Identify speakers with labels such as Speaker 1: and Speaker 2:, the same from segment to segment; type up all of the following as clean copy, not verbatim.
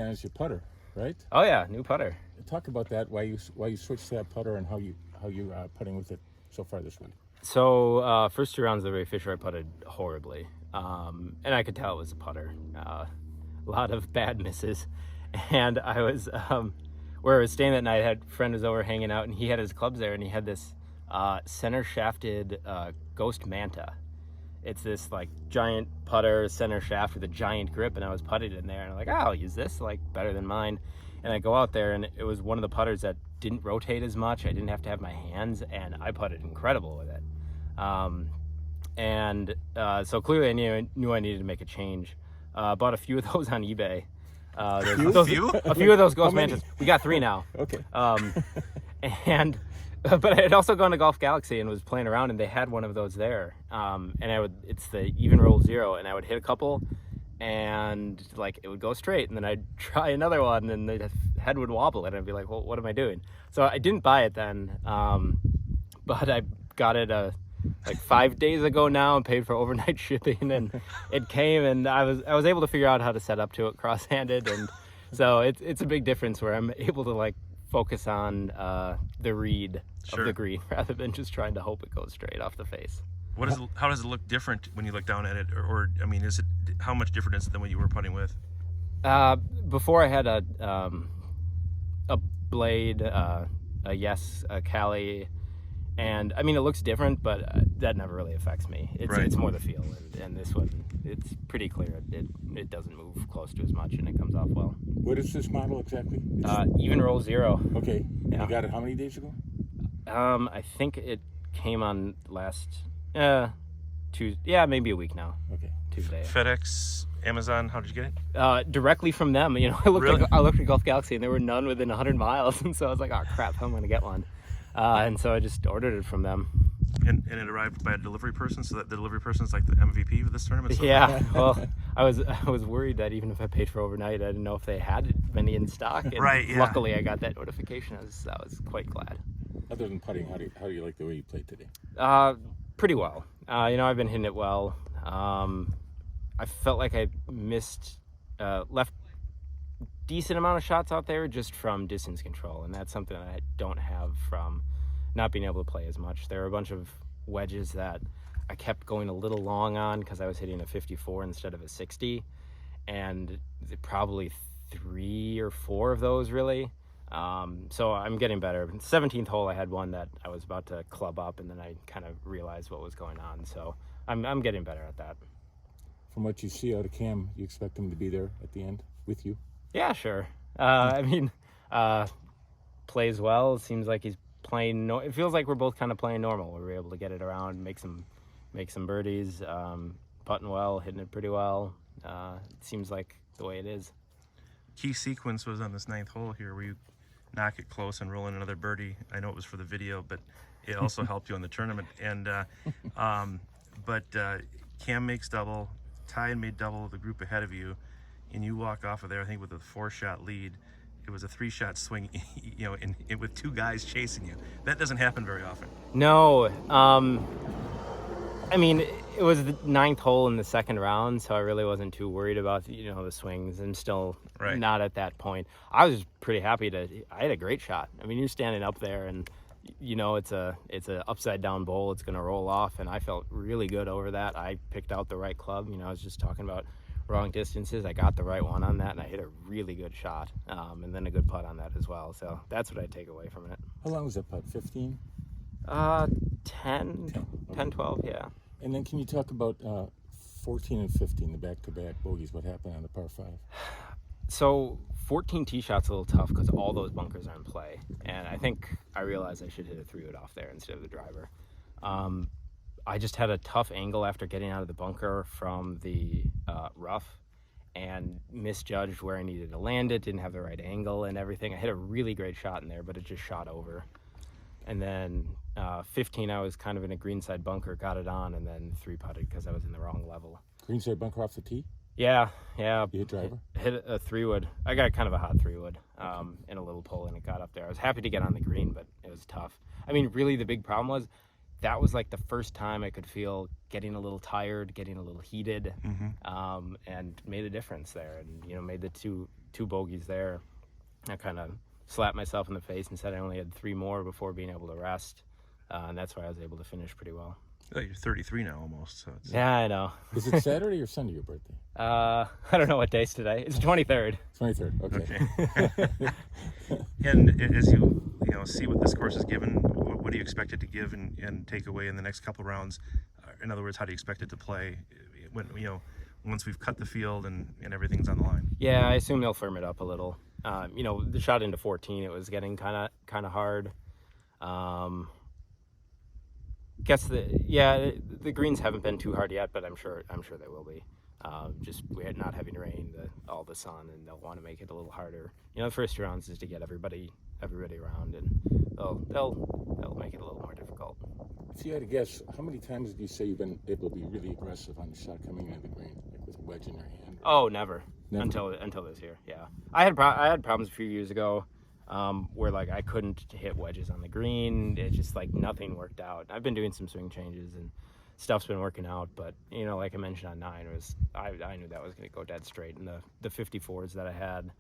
Speaker 1: And it's your putter, right?
Speaker 2: Oh yeah, new putter.
Speaker 1: Talk about that. Why you switched to that putter and how you putting with it so far this week.
Speaker 2: So first 2 rounds of the Ray Fisher, I putted horribly, and I could tell it was a putter. A lot of bad misses, and I was where I was staying that night. I had a friend was over hanging out, and he had his clubs there, and he had this center shafted Ghost Manta. It's this like giant putter center shaft with a giant grip, and I was putting in there, and I'm like, oh, I'll use this, like better than mine. And I go out there, and it was one of the putters that didn't rotate as much. I didn't have to have my hands, and I putted incredible with it. So clearly I knew I needed to make a change. Bought a few of those on eBay. A few of those Ghost Mantas. We got 3 now.
Speaker 1: Okay.
Speaker 2: But I had also gone to Golf Galaxy and was playing around, and they had one of those there. It's the even roll 0, and I would hit a couple, and like it would go straight, and then I'd try another one, and the head would wobble, and I'd be like, well, what am I doing? So I didn't buy it then, but I got it like 5 days ago now and paid for overnight shipping, and it came, and I was able to figure out how to set up to it cross-handed, and so it's a big difference where I'm able to like focus on the read of the green rather than just trying to hope it goes straight off the face.
Speaker 3: How does it look different when you look down at it, or I mean, how much different is it than what you were putting with?
Speaker 2: Before I had a blade, a Cali, and I mean it looks different, but that never really affects me. It's more the feel, and this one, it's pretty clear. It doesn't move close to as much, and it comes off well.
Speaker 1: What is this model exactly?
Speaker 2: Even roll 0.
Speaker 1: Okay.
Speaker 2: Yeah.
Speaker 1: You got it how many days ago?
Speaker 2: I think it came on last Tuesday. Yeah, maybe a week now.
Speaker 1: Okay.
Speaker 2: Tuesday.
Speaker 3: FedEx, Amazon. How did you get it?
Speaker 2: Directly from them. You know, I looked at Golf Galaxy, and there were none within 100 miles, and so I was like, oh crap, how am I gonna get one? And so I just ordered it from them.
Speaker 3: And it arrived by a delivery person, so that the delivery person is like the MVP of this tournament. So
Speaker 2: yeah. Well, I was worried that even if I paid for overnight, I didn't know if they had many in stock. And luckily, I got that notification. I was quite glad.
Speaker 1: Other than putting, how do you like the way you played today?
Speaker 2: Pretty well. I've been hitting it well. I felt like I left decent amount of shots out there just from distance control, and that's something that I don't have from not being able to play as much. There were a bunch of wedges that I kept going a little long on because I was hitting a 54 instead of a 60, and probably 3 or 4 of those really. So I'm getting better. 17th hole, I had one that I was about to club up, and then I kind of realized what was going on. So I'm getting better at that.
Speaker 1: From what you see out of Cam, you expect him to be there at the end with you?
Speaker 2: Yeah, sure. Plays well. It seems like he's playing. It feels like we're both kind of playing normal. We're able to get it around, make some birdies, putting well, hitting it pretty well. It seems like the way it is.
Speaker 3: Key sequence was on this 9th hole here, where you knock it close and roll in another birdie. I know it was for the video, but it also helped you in the tournament. And but Cam makes double, Ty made double, the group ahead of you, and you walk off of there, I think, with a 4-shot lead. It was a 3-shot swing, you know, with 2 guys chasing you. That doesn't happen very often.
Speaker 2: No. I mean, it was the 9th hole in the second round, so I really wasn't too worried about, the swings. I'm still not at that point. I was pretty happy I had a great shot. I mean, you're standing up there, and it's a upside down bowl. It's going to roll off, and I felt really good over that. I picked out the right club. I was just talking about wrong distances. I got the right one on that, and I hit a really good shot, and then a good putt on that as well. So that's what I take away from it.
Speaker 1: How long was that putt? 15?
Speaker 2: 10, 12, yeah.
Speaker 1: And then can you talk about 14 and 15, the back-to-back bogeys? What happened on the par 5?
Speaker 2: So 14 tee shots a little tough because all those bunkers are in play, and I think I realized I should hit a 3-wood off there instead of the driver. I just had a tough angle after getting out of the bunker from the rough and misjudged where I needed to land it, didn't have the right angle and everything. I hit a really great shot in there, but it just shot over. And then 15, I was kind of in a greenside bunker, got it on, and then 3-putted because I was in the wrong level.
Speaker 1: Greenside bunker off the tee?
Speaker 2: Yeah.
Speaker 1: You hit driver?
Speaker 2: Hit a 3-wood. I got kind of a hot 3-wood in a little pull, and it got up there. I was happy to get on the green, but it was tough. I mean, really the big problem was that was like the first time I could feel getting a little tired, getting a little heated, and made a difference there. And, made the 2 bogeys there. I kind of slapped myself in the face and said I only had 3 more before being able to rest, and that's why I was able to finish pretty well.
Speaker 3: Oh, you're 33 now almost. So it's...
Speaker 2: Yeah, I know.
Speaker 1: Is it Saturday or Sunday your birthday?
Speaker 2: I don't know what day's today. It's 23rd.
Speaker 1: 23rd. Okay.
Speaker 3: And as you see what this course has given, what do you expect it to give and take away in the next couple rounds? In other words, how do you expect it to play when once we've cut the field and everything's on the line?
Speaker 2: Yeah, I assume they'll firm it up a little. The shot into 14, it was getting kind of hard. Guess the greens haven't been too hard yet, but I'm sure they will be. Just we had not having rain, all the sun, and they'll want to make it a little harder. The first 2 rounds is to get everybody around, and they'll make it a little more difficult.
Speaker 1: If you had to guess, how many times do you say you've been able to be really aggressive on the shot coming into the green, like with a wedge in your hand?
Speaker 2: Oh, never.
Speaker 1: Never?
Speaker 2: Until this year. Yeah, I had problems a few years ago. Where like I couldn't hit wedges on the green. It just like nothing worked out. I've been doing some swing changes and stuff's been working out, but like I mentioned on 9, I knew that was going to go dead straight. And the 54s that I had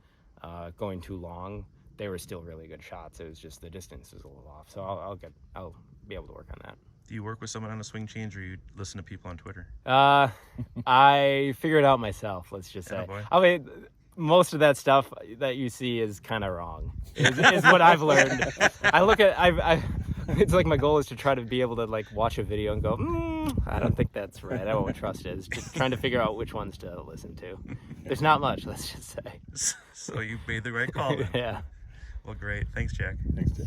Speaker 2: going too long, they were still really good shots. It was just the distance was a little off. So I'll be able to work on that.
Speaker 3: Do you work with someone on a swing change, or you listen to people on Twitter?
Speaker 2: I figure it out myself. Let's just say.
Speaker 3: Boy.
Speaker 2: I mean, most of that stuff that you see is kind of wrong. Is what I've learned. I look at it's like my goal is to try to be able to like watch a video and go, I don't think that's right. I won't trust it. It's just trying to figure out which ones to listen to. There's not much, let's just say.
Speaker 3: So you made the right call then.
Speaker 2: Yeah.
Speaker 3: Well, great. Thanks, Jack.
Speaker 1: Thanks, Jack.